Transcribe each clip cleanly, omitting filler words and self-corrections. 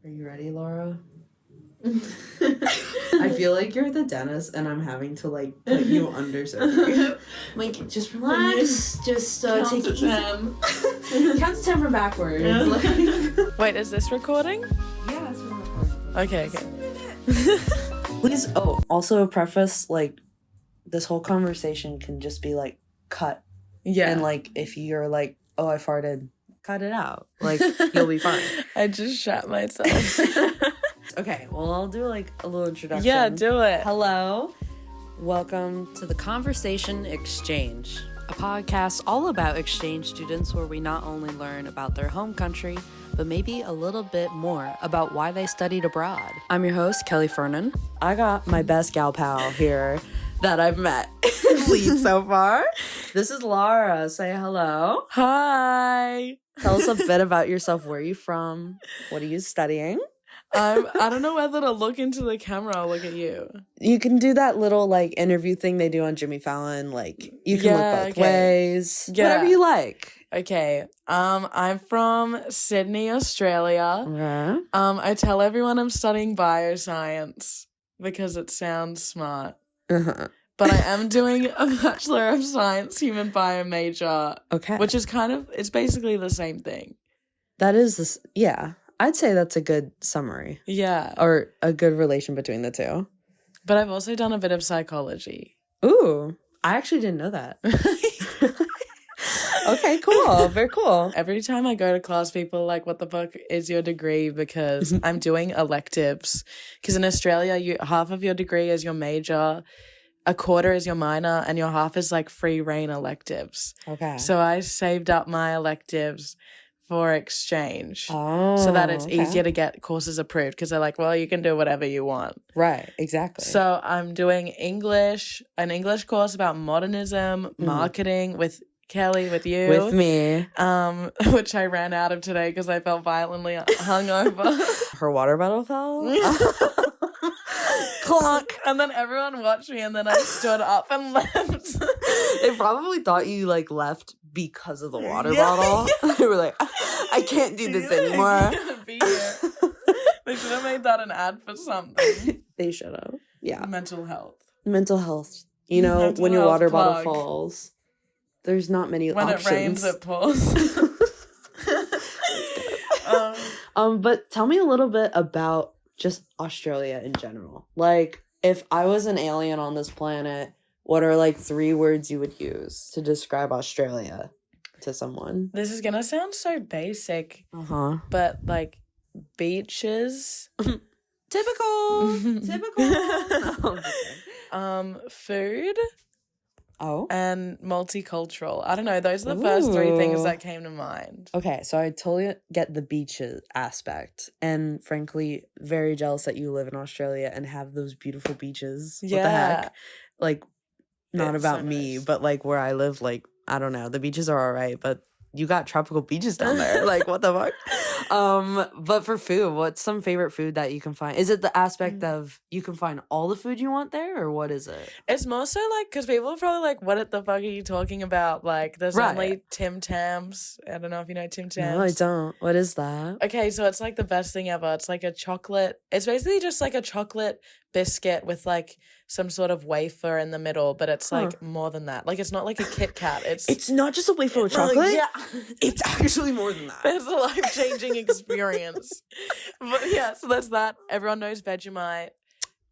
Are you ready, Lara? I feel like you're the dentist and I'm having to like put you under surgery. Like, just relax. Just Count take to it easy. 10. Count to 10 from backwards. Yeah. Like, Wait, is this recording? yeah, it's from recording. Okay. Please, also a preface, like, this whole conversation can just be like cut. Yeah. And like, if you're like, oh, I farted, cut it out. Like, you'll be fine. I just shat myself. Okay, well, I'll do like a little introduction. Yeah, do it. Hello. Welcome to the Conversation Exchange, a podcast all about exchange students where we not only learn about their home country, but maybe a little bit more about why they studied abroad. I'm your host, Kelly Fernan. I got my best gal pal here that I've met in Leeds so far. This is Lara. Say hello. Hi. Tell us a bit about yourself. Where are you from? What are you studying? I don't know whether to look into the camera or look at you. You can do that little like interview thing they do on Jimmy Fallon. Like you can look both ways. Yeah. Whatever you like. Okay. I'm from Sydney, Australia. Yeah. I tell everyone I'm studying bioscience because it sounds smart. Uh-huh. But I am doing a Bachelor of Science Human Bio major. Okay. Which is it's basically the same thing. That is this. Yeah. I'd say that's a good summary. Yeah. Or a good relation between the two. But I've also done a bit of psychology. Ooh. I actually didn't know that. Okay, cool. Very cool. Every time I go to class, people are like, what the fuck is your degree? Because I'm doing electives. Because in Australia, half of your degree is your major, a quarter is your minor, and your half is like free reign electives. Okay. So I saved up my electives for exchange. Oh, so that it's easier to get courses approved because they're like, well, you can do whatever you want. Right, exactly. So I'm doing an English course about modernism, marketing with Kelly, with you. With me. Which I ran out of today because I felt violently hungover. Her water bottle fell. Clunk. And then everyone watched me and then I stood up and left. They probably thought you like left because of the water bottle. They were like, I can't do this anymore. Be here. They should have made that an ad for something. They should have. Yeah. Mental health. Mental health. You know, Mental when your health water plug. bottle falls, there's not many when options. When it rains, it pours. But tell me a little bit about just Australia in general. Like, if I was an alien on this planet, what are like 3 words you would use to describe Australia to someone? This is gonna sound so basic. Uh-huh. But like beaches. Typical. No, food. Oh. And multicultural. I don't know. Those are the first 3 things that came to mind. Okay, so I totally get the beaches aspect. And frankly, very jealous that you live in Australia and have those beautiful beaches. Yeah. What the heck? Like, not It's about so me, nice. but like where I live, like, I don't know. The beaches are all right, but you got tropical beaches down there. Like, what the fuck? But for food, what's some favorite food that you can find? Is it the aspect of you can find all the food you want there, or what is it? It's more so like, because people are probably like, what the fuck are you talking about? Like, there's only Tim Tams. I don't know if you know Tim Tams. No, I don't. What is that? Okay, so it's like the best thing ever. It's like it's basically just like a chocolate biscuit with like some sort of wafer in the middle, but it's like more than that. Like, it's not like a Kit Kat. It's not just a wafer with chocolate. Yeah. It's actually more than that. It's a life-changing experience. But yeah, so that's that. Everyone knows Vegemite.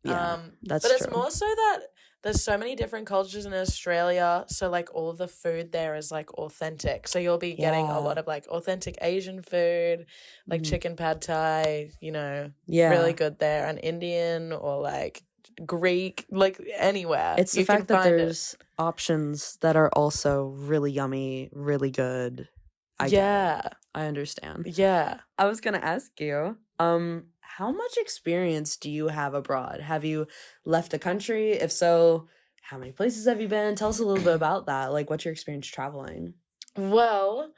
Yeah, that's but true. It's more so that there's so many different cultures in Australia, so like all the food there is like authentic. So you'll be getting a lot of like authentic Asian food, like chicken pad thai, really good there, and Indian or like Greek, like anywhere. It's the fact that there's options that are also really yummy, really good. I understand. Yeah. I was gonna ask you, how much experience do you have abroad? Have you left the country? If so, how many places have you been? Tell us a little bit about that. Like, what's your experience traveling? Well,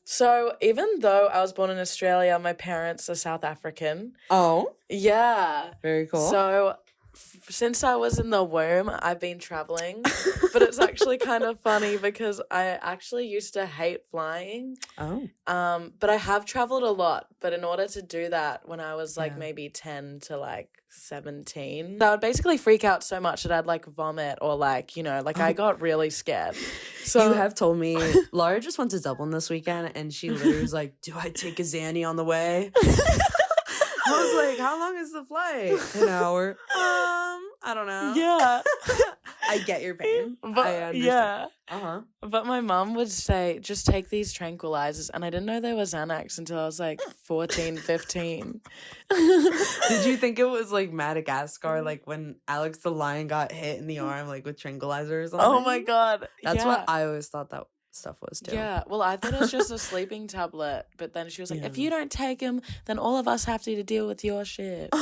so even though I was born in Australia, my parents are South African. Oh. Yeah. Very cool. So since I was in the womb, I've been traveling, but it's actually kind of funny because I actually used to hate flying. Oh. But I have traveled a lot. But in order to do that, when I was like maybe 10 to like 17, I would basically freak out so much that I'd like vomit or like, you know, like I got really scared. So You have told me Lara just went to Dublin this weekend and she literally was like, do I take a Zanny on the way? I was like, how long is the flight? An hour. I don't know. Yeah. I get your pain. But, I understand. yeah. Uh-huh. But my mum would say, just take these tranquilizers. And I didn't know they were Xanax until I was like 14, 15. Did you think it was like Madagascar, like when Alex the lion got hit in the arm, like with tranquilizer or something? Oh my God. That's what I always thought that stuff was too. Yeah, well, I thought it was just a sleeping tablet, but then she was like, if you don't take them, then all of us have to deal with your shit.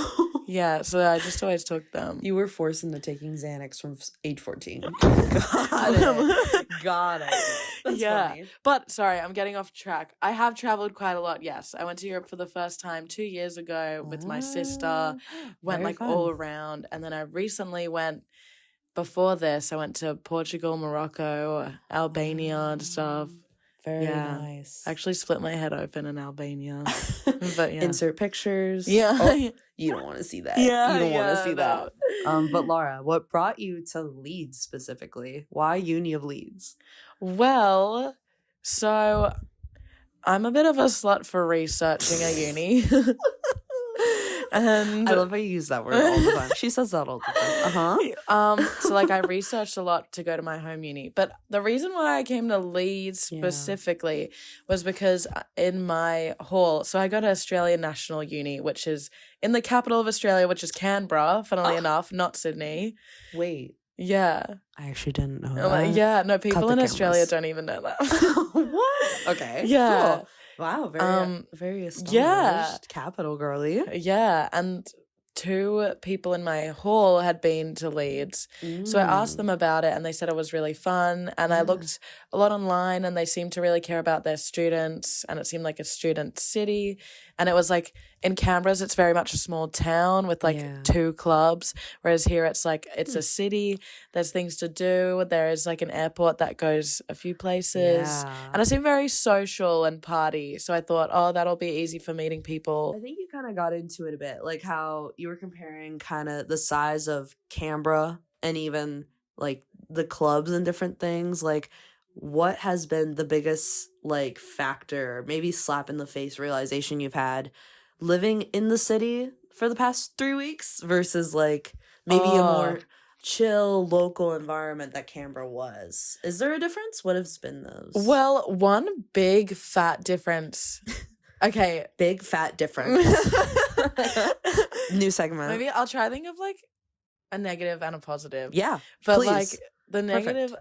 Yeah, so I just always took them. You were forced into taking Xanax from age 14. Got it. That's funny. But sorry, I'm getting off track. I have traveled quite a lot, yes. I went to Europe for the first time 2 years ago with my sister, went Very like fun. all around, and then I recently went. Before this, I went to Portugal, Morocco, Albania and stuff. Very nice. I actually split my head open in Albania. But yeah. Insert pictures. Yeah. Oh, you don't want to see that. Yeah. You don't want to see no. that. But Lara, what brought you to Leeds specifically? Why Uni of Leeds? Well, so I'm a bit of a slut for researching a uni. And I love how you use that word all the time. She says that all the time. So like I researched a lot to go to my home uni, but the reason why I came to Leeds specifically was because in my hall, so I go to Australian National Uni, which is in the capital of Australia, which is Canberra, funnily enough, not Sydney. Wait. Yeah. I actually didn't know that. Yeah, no, people in Australia don't even know that. What? Okay. Yeah. Cool. Wow, very astonished. Yeah. Capital girly. Yeah, and 2 people in my hall had been to Leeds. So I asked them about it and they said it was really fun. And I looked a lot online and they seemed to really care about their students and it seemed like a student city. And it was like in Canberra's, it's very much a small town with like 2 clubs. Whereas here it's like it's a city. There's things to do. There is like an airport that goes a few places. Yeah. And it seemed very social and party. So I thought, oh, that'll be easy for meeting people. I think you kind of got into it a bit, like how you were comparing kind of the size of Canberra and even like the clubs and different things. Like, what has been the biggest like factor, maybe slap in the face realization you've had living in the city for the past 3 weeks versus like maybe a more chill local environment that Canberra was? Is there a difference? What has been those? Well, one big fat difference. Okay. Big fat difference. New segment. Maybe I'll try to think of like a negative and a positive. Yeah. But please. like the negative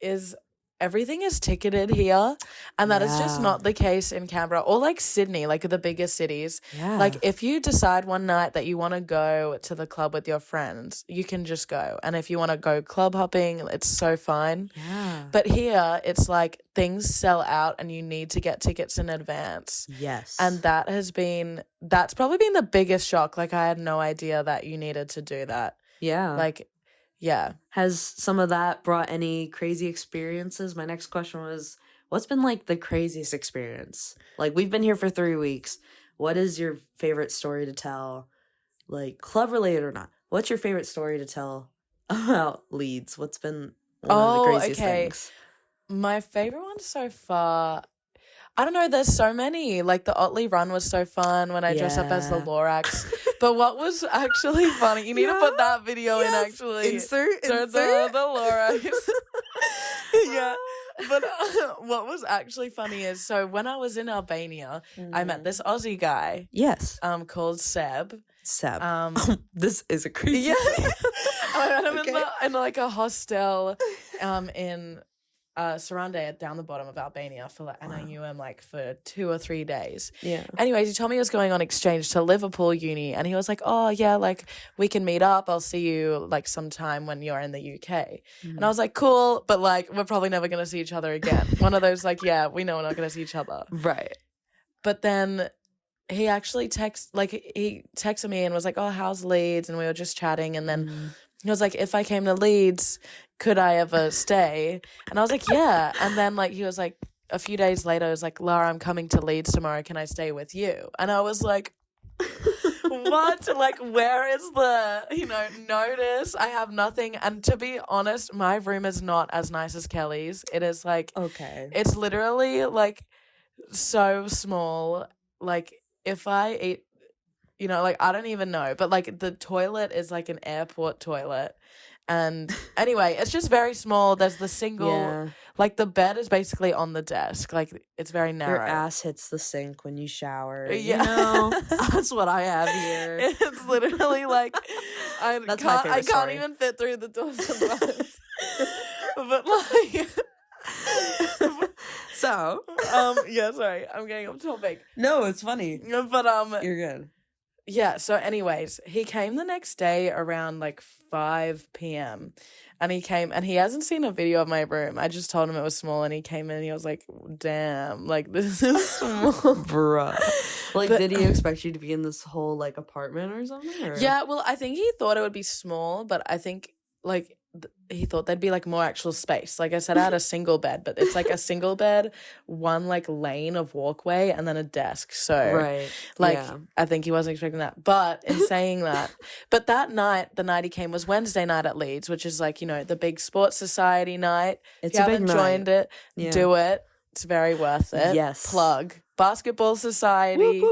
is everything is ticketed here, and that is just not the case in Canberra or like Sydney, like the biggest cities. Yeah. Like if you decide one night that you want to go to the club with your friends, you can just go. And if you want to go club hopping, it's so fine. Yeah. But here it's like things sell out and you need to get tickets in advance. Yes. And that's probably been the biggest shock. Like I had no idea that you needed to do that. Yeah. Like, yeah. Has some of that brought any crazy experiences? My next question was, what's been like the craziest experience? Like, we've been here for 3 weeks. What is your favorite story to tell? Like, club related or not? What's your favorite story to tell about Leeds? What's been one of the craziest things? My favorite one so far, I don't know, there's so many. Like the Otley Run was so fun when I dressed up as the Lorax. But what was actually funny, you need to put that video in actually. Insert. The Lorax. Yeah. But what was actually funny is, so when I was in Albania, I met this Aussie guy. Yes. Called Seb. This is a crazy. Yeah. I met him in like a hostel in Sarande down the bottom of Albania and I knew him like for 2 or 3 days. Yeah. Anyways, he told me he was going on exchange to Liverpool uni and he was like, oh yeah, like we can meet up. I'll see you like sometime when you're in the UK. And I was like, cool, but like we're probably never going to see each other again. One of those like, yeah, we know we're not going to see each other. Right. But then he actually he texted me and was like, oh, how's Leeds? And we were just chatting, and then he was like, if I came to Leeds, could I ever stay? And I was like, yeah. And then like he was like, a few days later, he was like, Lara, I'm coming to Leeds tomorrow. Can I stay with you? And I was like, what? Like, where is the, notice? I have nothing. And to be honest, my room is not as nice as Kelly's. It is like, Okay. it's literally like so small. Like, if I eat, like, I don't even know, but like the toilet is like an airport toilet. And anyway, it's just very small. There's the single, like the bed is basically on the desk. Like it's very narrow. Your ass hits the sink when you shower. Yeah. That's what I have here. It's literally like, I can't story. even fit through the doors sometimes. But like... So, yeah, sorry, I'm getting off topic. No, it's funny. But you're good. Yeah, so anyways, he came the next day around like 5 p.m. and he came and he hasn't seen a video of my room. I just told him it was small and he came in and he was like, damn, like this is small. Bruh. Like, did he expect you to be in this whole like apartment or something? Or? Yeah, well, I think he thought it would be small, but I think like he thought there'd be like more actual space. Like I said, I had a single bed, but it's like a single bed, one like lane of walkway, and then a desk. So right, I think he wasn't expecting that. But in saying that, but that night, the night he came was Wednesday night at Leeds, which is like the big sports society night. It's if you haven't joined it, do it. It's very worth it. Yes. Plug basketball society,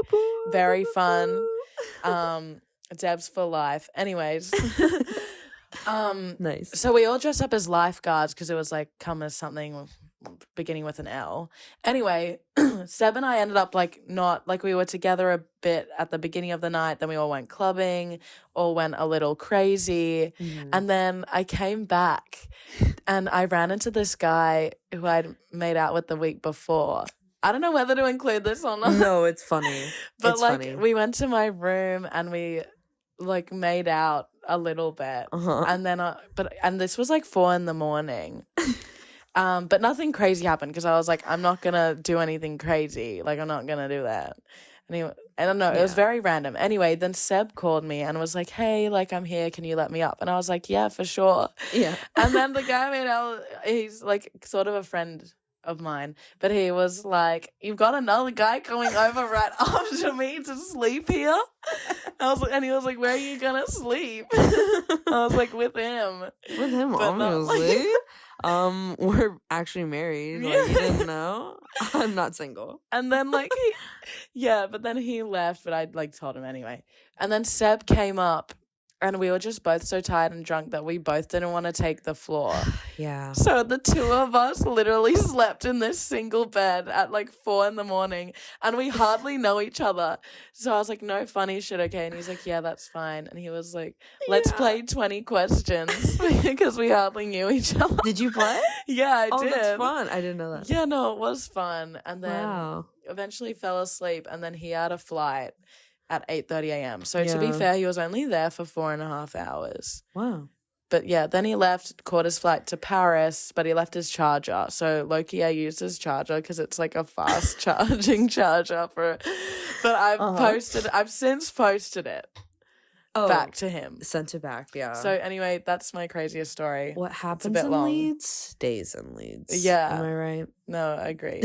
very fun. Debs for life. Anyways. Nice. So we all dressed up as lifeguards because it was like come as something beginning with an L. Anyway, Seb and I ended up like not like we were together a bit at the beginning of the night. Then we all went clubbing, all went a little crazy. And then I came back and I ran into this guy who I'd made out with the week before. I don't know whether to include this or not. No, it's funny. But it's like funny. We went to my room and we like made out a little bit, and then and this was like 4 a.m. But nothing crazy happened because I was like, I'm not gonna do anything crazy, like I'm not gonna do that. Anyway, I don't know, it was very random. Anyway, then Seb called me and was like, hey, like I'm here, can you let me up? And I was like, yeah, for sure. Yeah. And then the guy made out, he's like sort of a friend of mine, but he was like, you've got another guy coming over right after me to sleep here? And he was like, where are you gonna sleep? I was like, with him. With him, obviously. We're actually married. Like, you didn't know? I'm not single. And then like but then he left, but I like told him anyway. And then Seb came up and we were just both so tired and drunk that we both didn't want to take the floor. Yeah. So the two of us literally slept in this single bed at like 4 a.m. and we hardly know each other. So I was like, no funny shit, okay? And he's like, yeah, that's fine. And he was like, let's play 20 questions because we hardly knew each other. Did you play? Yeah, I did. That's fun. I didn't know that. Yeah, no, it was fun. And then eventually fell asleep and then he had a flight at 8:30 a.m. So to be fair, he was only there for 4.5 hours. Wow. But yeah, then he left, caught his flight to Paris, but he left his charger. So Loki, I used his charger because it's like a fast charging charger but I've since posted it back to him. Sent it back, yeah. So anyway, that's my craziest story. What happens in Leeds stays in Leeds. Yeah. Am I right? No, I agree.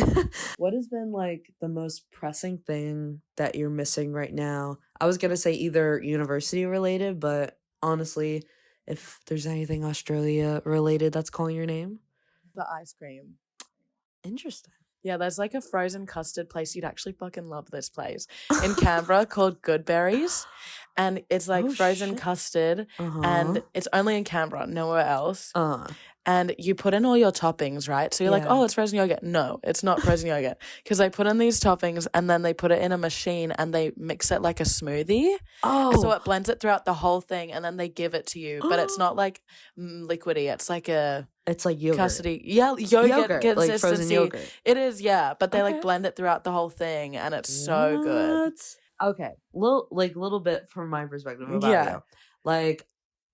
What has been like the most pressing thing that you're missing right now? I was gonna say either university related, but honestly, if there's anything Australia related that's calling your name. The ice cream. Interesting. Yeah, there's like a frozen custard place. You'd actually fucking love this place in Canberra called Goodberries. And it's like frozen custard. And it's only in Canberra, nowhere else. And you put in all your toppings, right? So you're like, oh, it's frozen yogurt. No, it's not frozen yogurt. Because they put in these toppings and then they put it in a machine and they mix it like a smoothie. Oh. So it blends it throughout the whole thing and then they give it to you. But it's not like liquidy. It's like it's like yogurt. Custody. Yeah, yogurt consistency. Like frozen yogurt. It is, yeah. But they like blend it throughout the whole thing and it's so good. Okay. Little bit from my perspective about you. Like,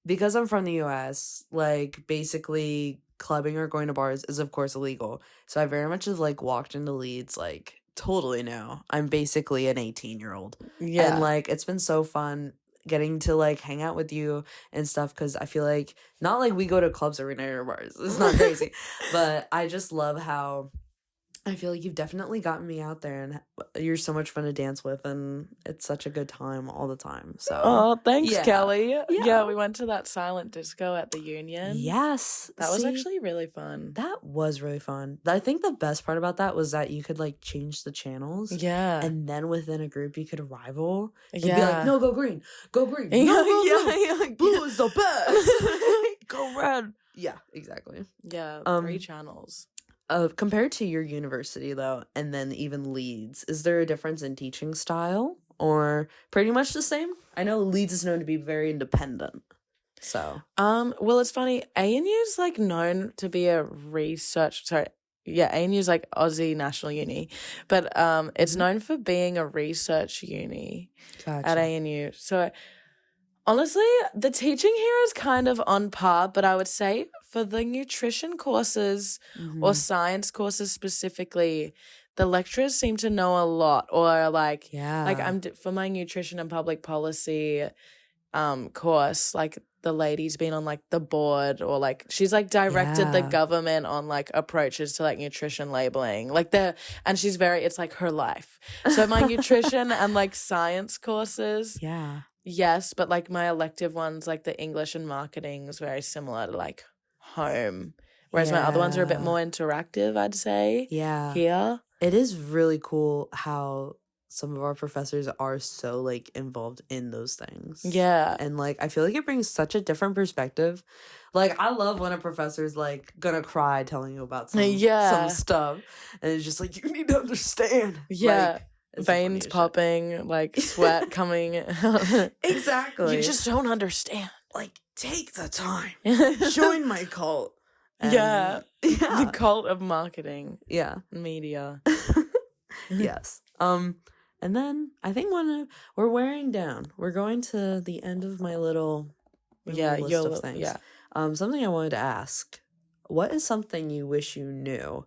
because I'm from the US, like basically clubbing or going to bars is of course illegal. So I very much have like walked into Leeds like totally new. I'm basically an 18-year-old. Yeah. And like it's been so fun getting to like hang out with you and stuff, because I feel like not like we go to clubs every night or bars. It's not crazy. But I just love how I feel like you've definitely gotten me out there, and you're so much fun to dance with, and it's such a good time all the time. So Oh, thanks, yeah. Kelly. Yeah. Yeah, we went to that silent disco at the Union. Yes. That was See, actually really fun. that was really fun. I think the best part about that was that you could like change the channels. Yeah. And then within a group you could rival. And be Yeah. like, no, go green. Go green. Yeah, No, go yeah, green. yeah, like, Blue is the best. Go red. Yeah, exactly. Yeah, 3 channels. Compared to your university though, and then even Leeds, is there a difference in teaching style or pretty much the same? I know Leeds is known to be very independent. So Well, it's funny. ANU's like known to be a ANU's like Aussie National Uni, but it's known for being a research uni at ANU. So honestly, the teaching here is kind of on par, but I would say for the nutrition courses or science courses specifically, the lecturers seem to know a lot, or like for my nutrition and public policy course, like the lady's been on like the board, or like she's like directed the government on like approaches to like nutrition labeling, like and she's it's like her life. So my nutrition and like science courses, yes, but like my elective ones, like the English and marketing, is very similar to like home, whereas my other ones are a bit more interactive, I'd say. Here it is really cool how some of our professors are so like involved in those things. Yeah. And like I feel like it brings such a different perspective. Like I love when a professor's like gonna cry telling you about some stuff, and it's just like, you need to understand. Yeah. Like, veins popping, like sweat coming. Exactly. You just don't understand. Like, take the time. Join my cult. And the cult of marketing. Yeah. Media. Yes. And then I think we're wearing down. We're going to the end of my little list of things. Yeah. Something I wanted to ask. What is something you wish you knew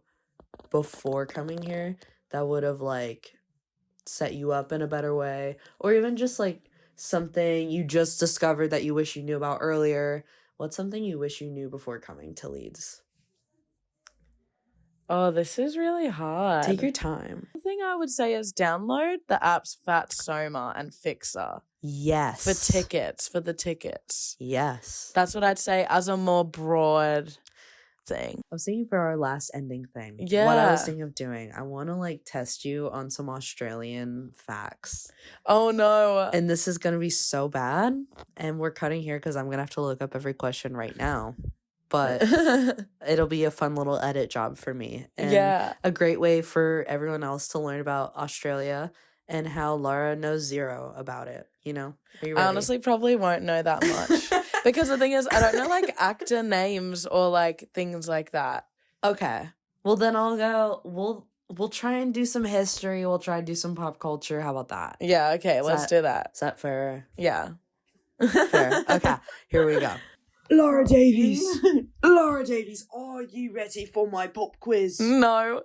before coming here that would have like set you up in a better way, or even just like something you just discovered that you wish you knew about earlier? What's something you wish you knew before coming to Leeds? Oh, this is really hard. Take your time. The thing I would say is download the apps Fatsoma and Fixer. Yes. For the tickets. Yes. That's what I'd say as a more broad thing. I was thinking for our last ending thing. Yeah. What I was thinking of doing, I want to like test you on some Australian facts. Oh no. And this is going to be so bad. And we're cutting here because I'm going to have to look up every question right now. But it'll be a fun little edit job for me. And a great way for everyone else to learn about Australia and how Lara knows zero about it, you know? Are you ready? I honestly probably won't know that much. Because the thing is, I don't know like actor names or like things like that. Okay. Well, then I'll go, we'll try and do some history. We'll try and do some pop culture. How about that? Yeah, okay, let's do that. Is that fair? Yeah. Fair. Okay, here we go. Lara Davies. Lara Davies, are you ready for my pop quiz? No.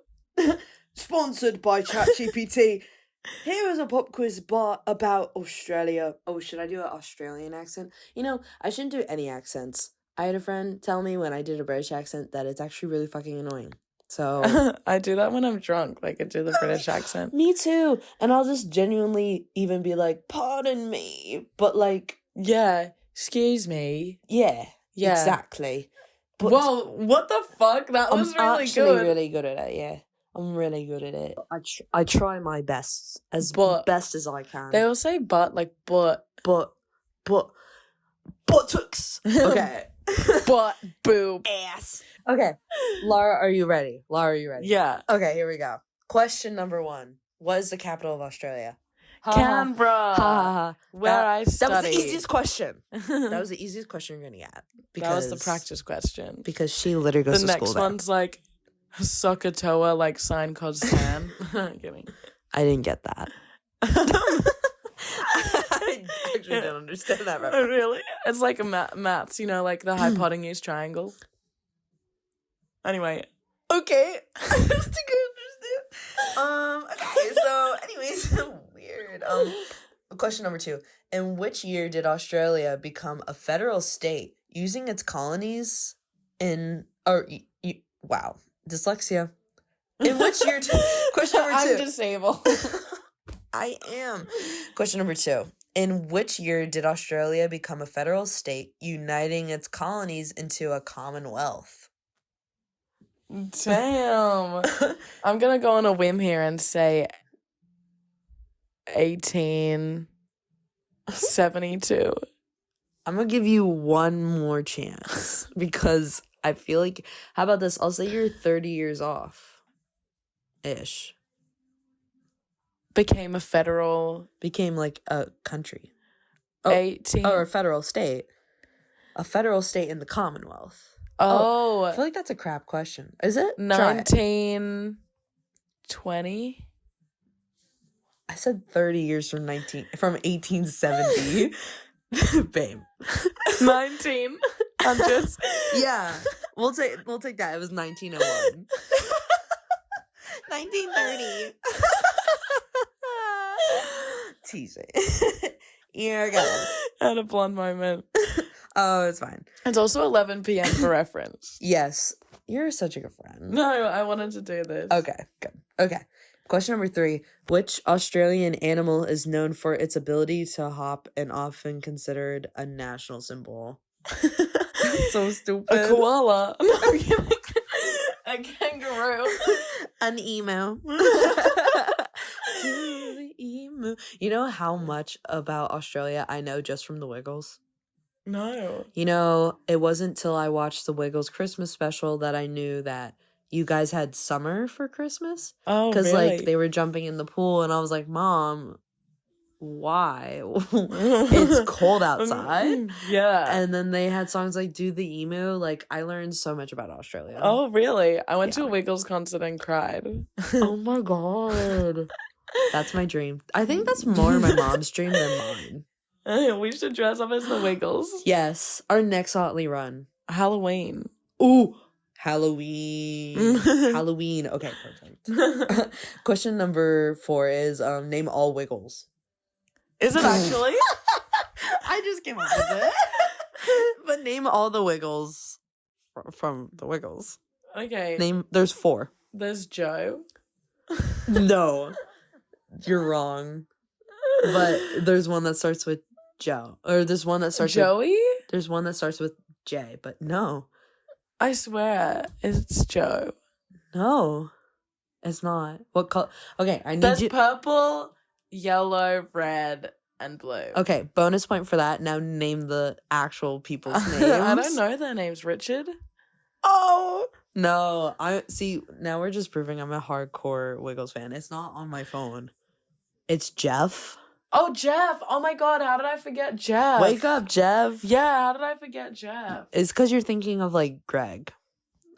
Sponsored by ChatGPT. Here is a pop quiz about Australia. Oh, should I do an Australian accent? You know, I shouldn't do any accents. I had a friend tell me when I did a British accent that it's actually really fucking annoying. So I do that when I'm drunk. Like I do the British accent. Me too. And I'll just genuinely even be like, pardon me. But like, yeah, excuse me. Yeah. Exactly. But whoa, what the fuck? That was really I'm actually good. really good at it, yeah. I'm really good at it. I try my best. Best as I can. They all say but, like buttocks. Okay. Butt, boob. Ass. Okay. Lara, are you ready? Yeah. Okay, here we go. Question number 1. What is the capital of Australia? Canberra. Where I studied. That was the easiest question. That was the easiest question you're going to get. That was the practice question. Because she literally goes to school there. The next one's like Sokotoa, like sign Costan. Kidding. I didn't get that. I actually didn't understand that reference. Oh, really? It's like maths, you know, like the hypotenuse triangle. Anyway. Okay. Okay. Okay, so anyways, weird. Question number 2. In which year did Australia become a federal state using its colonies wow, dyslexia. In which year question number 2. I'm disabled. I am. Question number 2. In which year did Australia become a federal state, uniting its colonies into a commonwealth? Damn. I'm gonna go on a whim here and say 1872. I'm gonna give you one more chance because I feel like, how about this? I'll say you're 30 years off. Ish. Became a federal. Became like a country. 18. Or a federal state. A federal state in the Commonwealth. Oh. I feel like that's a crap question. Is it? 1920. I said 30 years from 1870. Babe. 1900. Yeah. We'll take that. It was 1901. 1930. Teasing. Here we go. I had a blonde moment. Oh, it's fine. It's also 11 p.m. for reference. Yes. You're such a good friend. No, I wanted to do this. Okay, good. Okay. Question number 3. Which Australian animal is known for its ability to hop and often considered a national symbol? So stupid. A koala. A kangaroo. An emu. Emu. You know how much about Australia I know just from the Wiggles? No. You know, it wasn't till I watched the Wiggles Christmas special that I knew that you guys had summer for Christmas. Oh, Because, really? like, they were jumping in the pool, and I was like, Mom, why? It's cold outside. Yeah. And then they had songs like Do the Emu. Like, I learned so much about Australia. Oh, really? I went to a Wiggles concert and cried. Oh my God. That's my dream. I think that's more my mom's dream than mine. We should dress up as the Wiggles. Yes. Our next Otley run. Halloween. Ooh. Halloween. Halloween. Okay, perfect. Question number 4 is name all Wiggles. Is it actually? I just came up with it. But name all the Wiggles from the Wiggles. Okay. There's 4. There's Joe. No. You're wrong. But there's one that starts with Joe. Or there's one that starts Joey? There's one that starts with J, but no. I swear it's Joe. No. It's not. What color? Okay, I need There's you. purple, yellow, red, and blue. Okay, bonus point for that. Now name the actual people's names. I don't know their names. Richard? Oh. No, I see. Now we're just proving I'm a hardcore Wiggles fan. It's not on my phone. It's Jeff. Oh, Jeff. Oh my God. How did I forget Jeff? Wake up, Jeff. Yeah, how did I forget Jeff? It's because you're thinking of like Greg.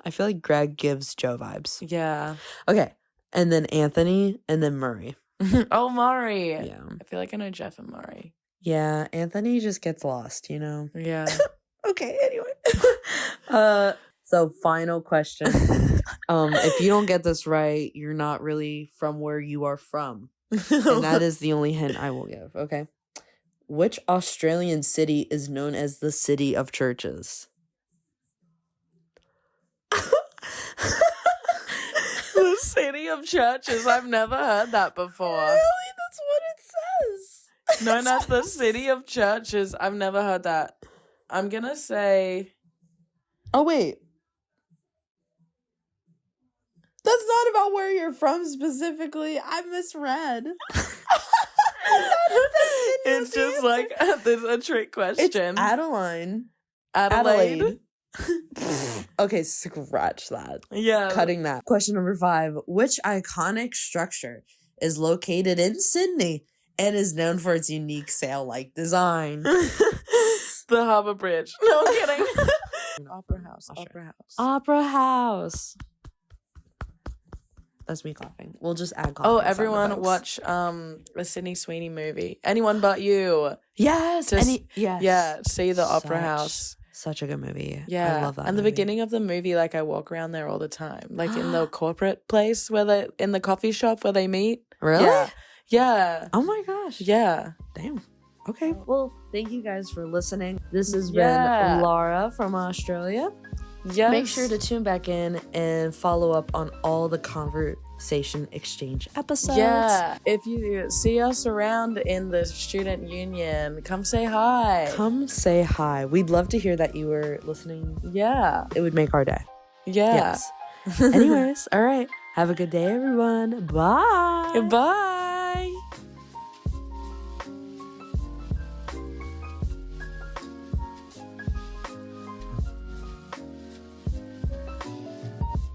I feel like Greg gives Joe vibes. Yeah. Okay. And then Anthony and then Murray. Oh, Murray. Yeah. I feel like I know Jeff and Murray. Yeah. Anthony just gets lost, you know? Yeah. Okay, anyway. So final question. If you don't get this right, you're not really from where you are from. And that is the only hint I will give, okay? Which Australian city is known as the City of Churches? The City of Churches. I've never heard that before. Really? That's what it says. Known as the City of Churches. I've never heard that. I'm gonna say... Oh, wait. That's not about where you're from specifically. I misread. It's just like, there's a trick question. It's Adeline. Adelaide? Okay, scratch that. Yeah. Cutting that. Question number 5. Which iconic structure is located in Sydney and is known for its unique sail-like design? The Harbour Bridge. No, I'm kidding. Opera House. Sure. Opera House. Opera House. That's me coughing. We'll just add coughing. Oh, sound everyone effects. watch a Sydney Sweeney movie. Anyone But You. Yes. Yes. Yeah, see the Opera Such- House. Such a good movie. Yeah. I love that And the movie. beginning of the movie, like I walk around there all the time. Like in the corporate place in the coffee shop where they meet. Really? Yeah. Yeah. Oh my gosh. Yeah. Damn. Okay. Well, thank you guys for listening. This has Yeah. been Lara from Australia. Yes. Make sure to tune back in and follow up on all the conversation exchange episodes. Yeah. If you see us around in the student union, come say hi. Come say hi. We'd love to hear that you were listening. Yeah. It would make our day. Yeah. Yes. Anyways, all right. Have a good day, everyone. Bye. Goodbye.